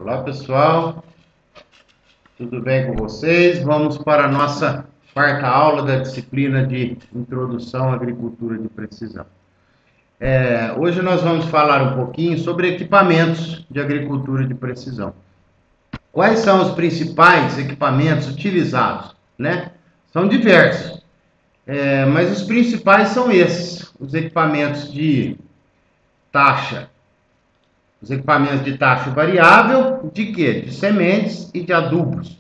Olá pessoal, tudo bem com vocês? Vamos para a nossa quarta aula da disciplina de Introdução à Agricultura de Precisão. Hoje nós vamos falar um pouquinho sobre equipamentos de agricultura de precisão. Quais são os principais equipamentos utilizados, né? São diversos, mas os principais são esses, os equipamentos de taxa. Os equipamentos de taxa variável, de quê? De sementes e de adubos.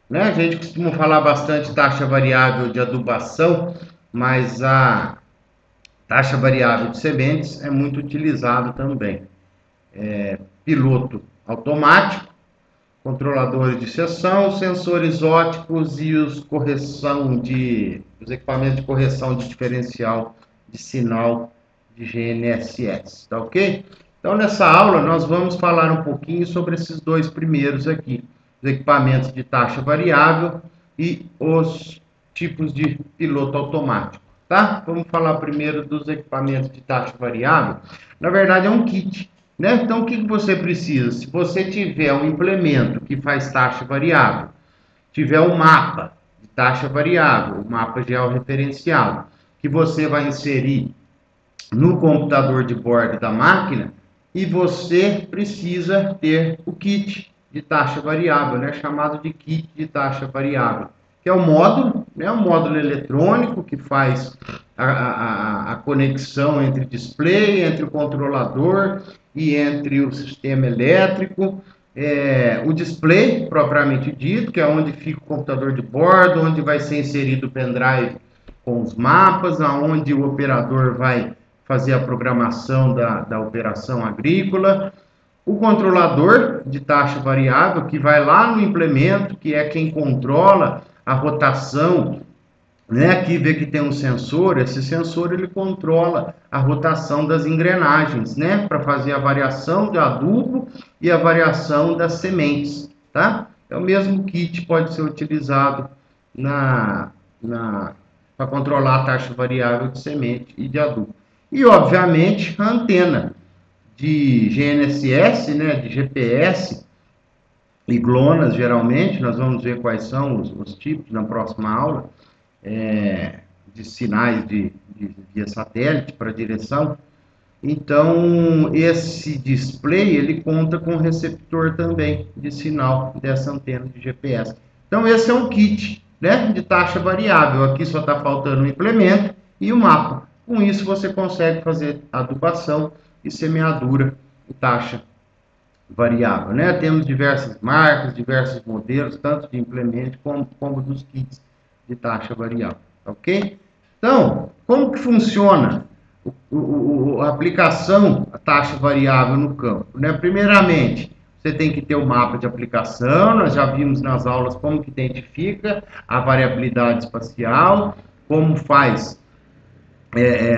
Né? A gente costuma falar bastante taxa variável de adubação, mas a taxa variável de sementes é muito utilizada também. Piloto automático, controladores de seção, sensores ópticos e os equipamentos de correção de diferencial de sinal de GNSS, tá ok? Então, nessa aula, nós vamos falar um pouquinho sobre esses dois primeiros aqui, os equipamentos de taxa variável e os tipos de piloto automático, tá? Vamos falar primeiro dos equipamentos de taxa variável. Na verdade, é um kit, né? Então, o que você precisa? Se você tiver um implemento que faz taxa variável, tiver um mapa de taxa variável, um mapa georreferenciado, que você vai inserir no computador de bordo da máquina, e você precisa ter o kit de taxa variável, né, chamado de kit de taxa variável, que é o módulo, né, um módulo eletrônico que faz a conexão entre display, entre o controlador e entre o sistema elétrico. O display, propriamente dito, que é onde fica o computador de bordo, onde vai ser inserido o pendrive com os mapas, aonde o operador vai fazer a programação da operação agrícola. O controlador de taxa variável, que vai lá no implemento, que é quem controla a rotação, né? Aqui vê que tem um sensor, esse sensor ele controla a rotação das engrenagens, né? Para fazer a variação de adubo e a variação das sementes, tá? É o mesmo kit pode ser utilizado para controlar a taxa variável de semente e de adubo. E, obviamente, a antena de GNSS, né, de GPS e GLONASS, geralmente, nós vamos ver quais são os tipos na próxima aula, de sinais via satélite para direção. Então, esse display, ele conta com receptor também de sinal dessa antena de GPS. Então, esse é um kit, né, de taxa variável. Aqui só está faltando o implemento e o mapa. Com isso, você consegue fazer adubação e semeadura em taxa variável, né? Temos diversas marcas, diversos modelos, tanto de implemento como dos kits de taxa variável, ok? Então, como que funciona a aplicação da taxa variável no campo, né? Primeiramente, você tem que ter o mapa de aplicação. Nós já vimos nas aulas como que identifica a variabilidade espacial, como faz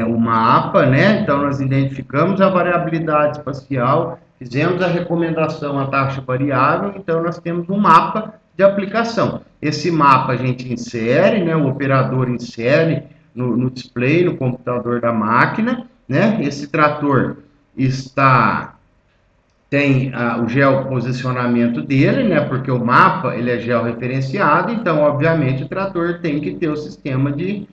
o mapa, né? Então, nós identificamos a variabilidade espacial, fizemos a recomendação à taxa variável, então nós temos um mapa de aplicação. Esse mapa a gente insere, né? O operador insere no display, no computador da máquina, né? Esse trator tem o geoposicionamento dele, né? Porque o mapa ele é georreferenciado, então, obviamente, o trator tem que ter o sistema de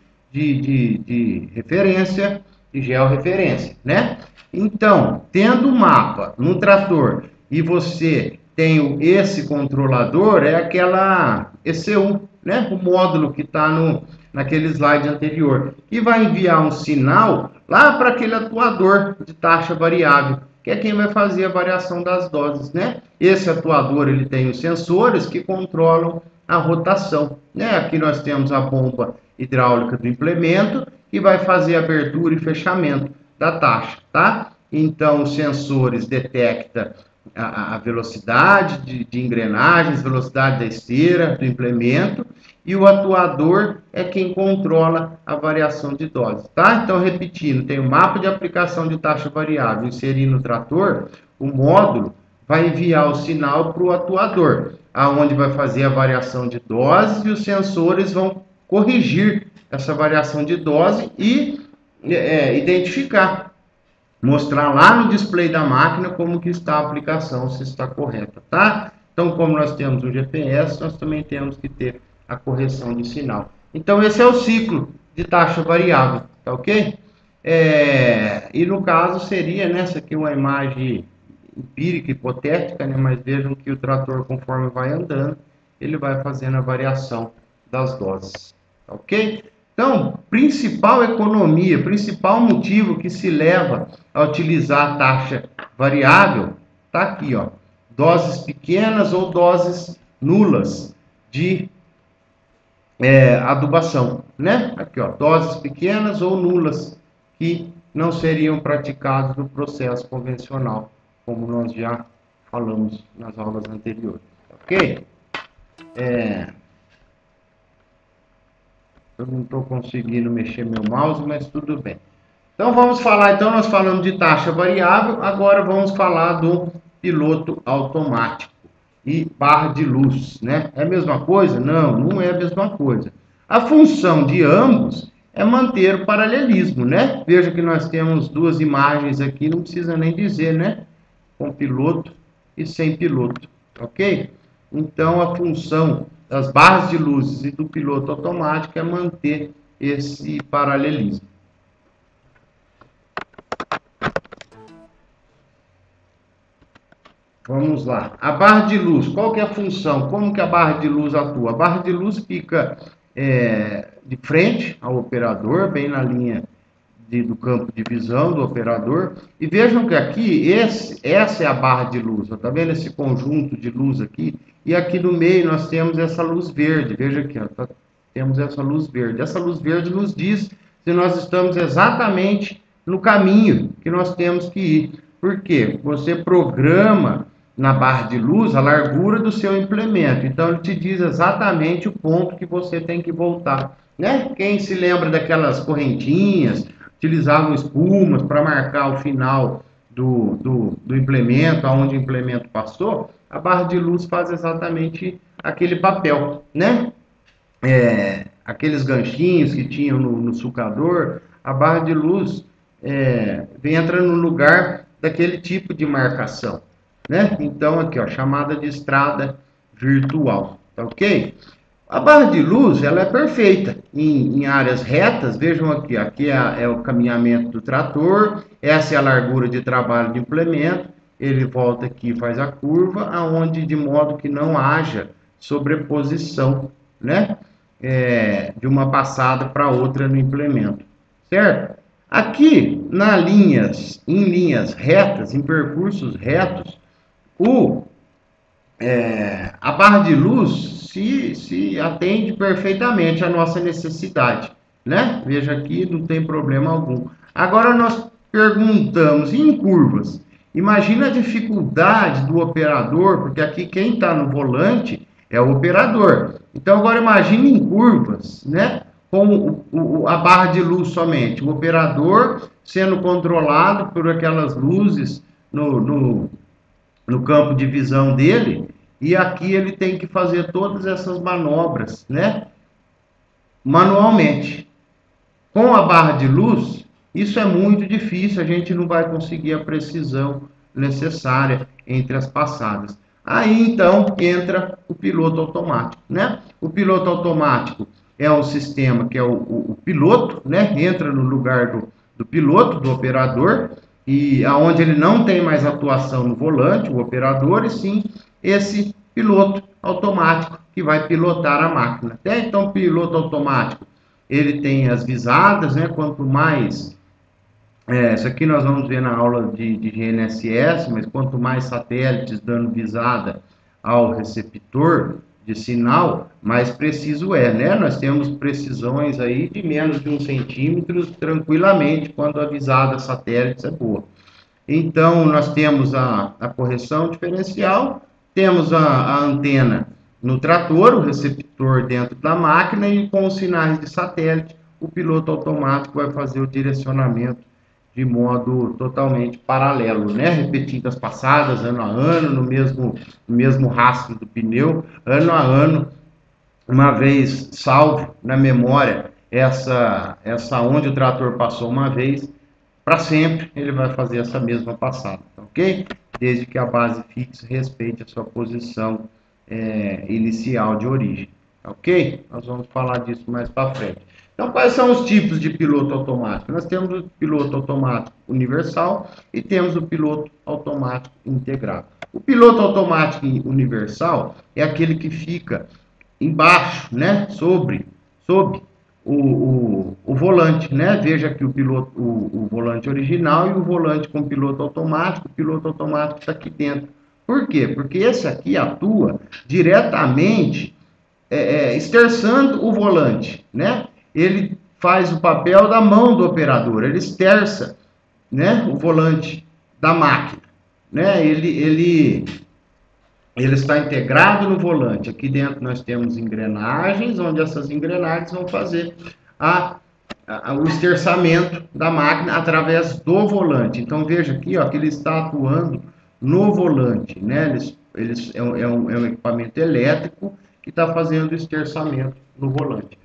referência, de georreferência, né? Então, tendo o mapa no trator e você tem esse controlador, é aquela ECU, né? O módulo que está naquele slide anterior, que vai enviar um sinal lá para aquele atuador de taxa variável, que é quem vai fazer a variação das doses, né? Esse atuador, ele tem os sensores que controlam a rotação, né? Aqui nós temos a bomba hidráulica do implemento, que vai fazer abertura e fechamento da taxa, tá? Então, os sensores detectam a velocidade de engrenagens, velocidade da esteira, do implemento, e o atuador é quem controla a variação de dose, tá? Então, repetindo, tem o mapa de aplicação de taxa variável, inserir no trator, o módulo vai enviar o sinal para o atuador, aonde vai fazer a variação de doses, e os sensores vão corrigir essa variação de dose e identificar, mostrar lá no display da máquina como que está a aplicação, se está correta, tá? Então, como nós temos o GPS, nós também temos que ter a correção de sinal. Então, esse é o ciclo de taxa variável, tá ok? E no caso seria, né, essa aqui é uma imagem empírica, hipotética, né, mas vejam que o trator, conforme vai andando, ele vai fazendo a variação das doses, tá ok? Então, principal economia, principal motivo que se leva a utilizar a taxa variável, tá aqui, ó, doses pequenas ou doses nulas de adubação, né? Aqui, ó, doses pequenas ou nulas que não seriam praticadas no processo convencional, como nós já falamos nas aulas anteriores, ok? Eu não estou conseguindo mexer meu mouse, mas tudo bem. Então vamos falar, então nós falamos de taxa variável, agora vamos falar do piloto automático e barra de luz, né? É a mesma coisa? Não, não é a mesma coisa. A função de ambos é manter o paralelismo, né? Veja que nós temos duas imagens aqui, não precisa nem dizer, né? Com piloto e sem piloto, ok? Então a função das barras de luzes e do piloto automático é manter esse paralelismo. Vamos lá. A barra de luz, qual que é a função? Como que a barra de luz atua? A barra de luz fica de frente ao operador, bem na linha do campo de visão do operador. E vejam que aqui, essa é a barra de luz. Está vendo esse conjunto de luz aqui? E aqui no meio nós temos essa luz verde. Veja aqui, ó, temos essa luz verde. Essa luz verde nos diz se nós estamos exatamente no caminho que nós temos que ir. Por quê? Você programa na barra de luz a largura do seu implemento. Então, ele te diz exatamente o ponto que você tem que voltar, né? Quem se lembra daquelas correntinhas, utilizavam espumas para marcar o final do implemento, aonde o implemento passou, a barra de luz faz exatamente aquele papel, né? Aqueles ganchinhos que tinham no sulcador, a barra de luz entra no lugar daquele tipo de marcação, né? Então, aqui, ó, chamada de estrada virtual, tá ok? A barra de luz, ela é perfeita em áreas retas. Vejam aqui, aqui é o caminhamento do trator, essa é a largura de trabalho do implemento, ele volta aqui e faz a curva, aonde de modo que não haja sobreposição, né? De uma passada para outra no implemento, certo? Aqui, em linhas retas, em percursos retos, a barra de luz se atende perfeitamente à nossa necessidade, né? Veja aqui, não tem problema algum. Agora nós perguntamos, em curvas? Imagina a dificuldade do operador, porque aqui quem está no volante é o operador. Então agora imagine em curvas, né? Com a barra de luz somente, o operador sendo controlado por aquelas luzes no campo de visão dele, e aqui ele tem que fazer todas essas manobras, né? Manualmente. Com a barra de luz, isso é muito difícil, a gente não vai conseguir a precisão necessária entre as passadas. Aí então entra o piloto automático, né? O piloto automático é um sistema que é o piloto, né? Entra no lugar do piloto, do operador, e aonde ele não tem mais atuação no volante, o operador, e sim esse piloto automático que vai pilotar a máquina. Então, o piloto automático, ele tem as visadas, né? Quanto mais, isso aqui nós vamos ver na aula de GNSS, mas quanto mais satélites dando visada ao receptor de sinal, mais preciso é, né? Nós temos precisões aí de menos de 1 centímetro tranquilamente quando a visada satélites é boa. Então, nós temos a correção diferencial, temos a antena no trator, o receptor dentro da máquina, e com os sinais de satélite, o piloto automático vai fazer o direcionamento de modo totalmente paralelo, né? Repetindo as passadas, ano a ano, no mesmo rastro do pneu, ano a ano, uma vez salvo na memória essa onde o trator passou uma vez, para sempre ele vai fazer essa mesma passada, tá ok? Desde que a base fixa respeite a sua posição inicial de origem, tá ok? Nós vamos falar disso mais para frente. Então, quais são os tipos de piloto automático? Nós temos o piloto automático universal e temos o piloto automático integrado. O piloto automático universal é aquele que fica embaixo, né, sob o volante, né? Veja aqui o volante original e o volante com piloto automático. O piloto automático está aqui dentro. Por quê? Porque esse aqui atua diretamente esterçando o volante, né? Ele faz o papel da mão do operador, ele esterça, né, o volante da máquina, né? Ele está integrado no volante. Aqui dentro nós temos engrenagens, onde essas engrenagens vão fazer o esterçamento da máquina através do volante. Então veja aqui, ó, que ele está atuando no volante, né? É um equipamento elétrico que está fazendo o esterçamento no volante.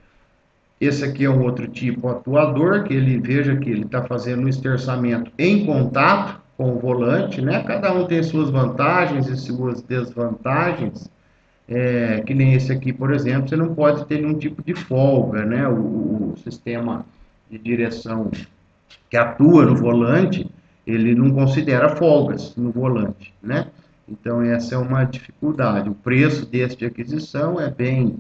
Esse aqui é um outro tipo atuador, que ele, veja que ele está fazendo o esterçamento em contato com o volante, né? Cada um tem suas vantagens e suas desvantagens, que nem esse aqui, por exemplo, você não pode ter nenhum tipo de folga, né? O sistema de direção que atua no volante, ele não considera folgas no volante, né? Então, essa é uma dificuldade. O preço desse de aquisição é bem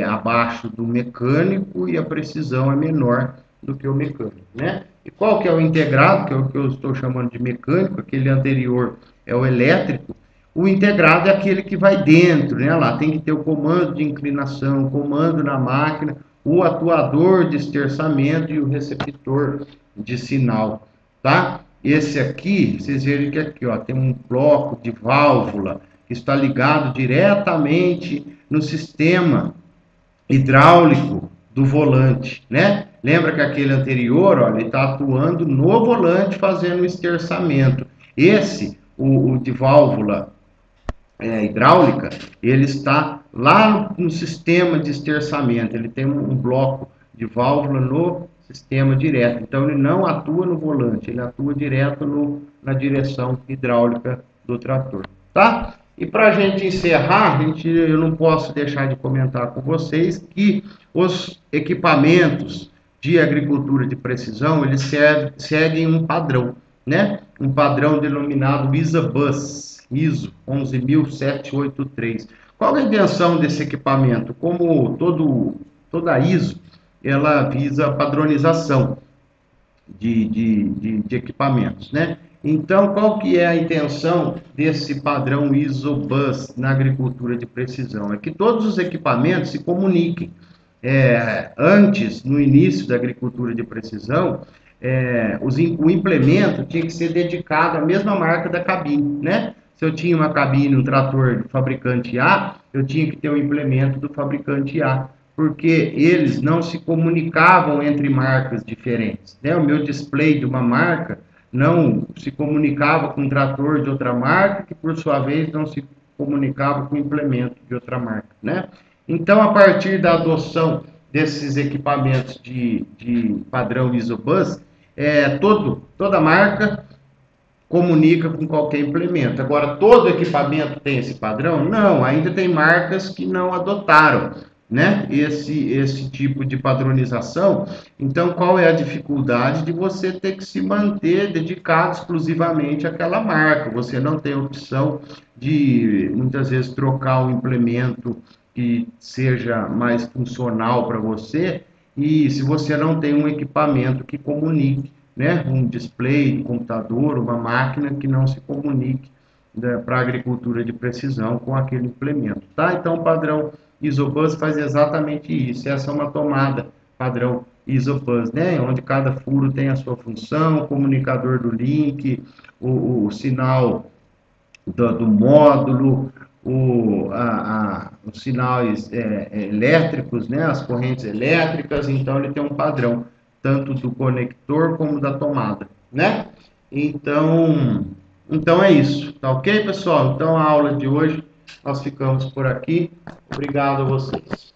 abaixo do mecânico e a precisão é menor do que o mecânico, né? E qual que é o integrado, que é o que eu estou chamando de mecânico, aquele anterior é o elétrico. O integrado é aquele que vai dentro, né? Lá tem que ter o comando de inclinação, o comando na máquina, o atuador de esterçamento e o receptor de sinal, tá? Esse aqui, vocês verem que aqui, ó, tem um bloco de válvula que está ligado diretamente no sistema hidráulico do volante, né? Lembra que aquele anterior, ó, ele está atuando no volante fazendo o esterçamento. Esse, o de válvula hidráulica, ele está lá no sistema de esterçamento, ele tem um bloco de válvula no sistema direto, então ele não atua no volante, ele atua direto na direção hidráulica do trator, tá? E para a gente encerrar, eu não posso deixar de comentar com vocês que os equipamentos de agricultura de precisão, eles seguem um padrão, né? Um padrão denominado ISO 11783. Qual é a intenção desse equipamento? Como toda ISO, ela visa padronização de equipamentos, né? Então, qual que é a intenção desse padrão ISO-BUS na agricultura de precisão? É que todos os equipamentos se comuniquem. Antes, no início da agricultura de precisão, o implemento tinha que ser dedicado à mesma marca da cabine, né? Se eu tinha uma cabine, um trator do fabricante A, eu tinha que ter um implemento do fabricante A, porque eles não se comunicavam entre marcas diferentes, né? O meu display de uma marca não se comunicava com um trator de outra marca, que por sua vez não se comunicava com o implemento de outra marca, né? Então, a partir da adoção desses equipamentos de padrão ISO-BUS, toda marca comunica com qualquer implemento. Agora, todo equipamento tem esse padrão? Não, ainda tem marcas que não adotaram, né, esse tipo de padronização. Então, qual é a dificuldade de você ter que se manter dedicado exclusivamente àquela marca? Você não tem opção de, muitas vezes, trocar o implemento que seja mais funcional para você, e se você não tem um equipamento que comunique, né, um display, um computador, uma máquina que não se comunique, né, para a agricultura de precisão com aquele implemento, tá? Então, o padrão ISO-BUS faz exatamente isso. Essa é uma tomada padrão ISO-BUS, né, onde cada furo tem a sua função, o comunicador do link, o sinal do módulo, os sinais elétricos, né, as correntes elétricas. Então ele tem um padrão tanto do conector como da tomada, né? Então é isso, tá ok, pessoal? Então a aula de hoje nós ficamos por aqui. Obrigado a vocês.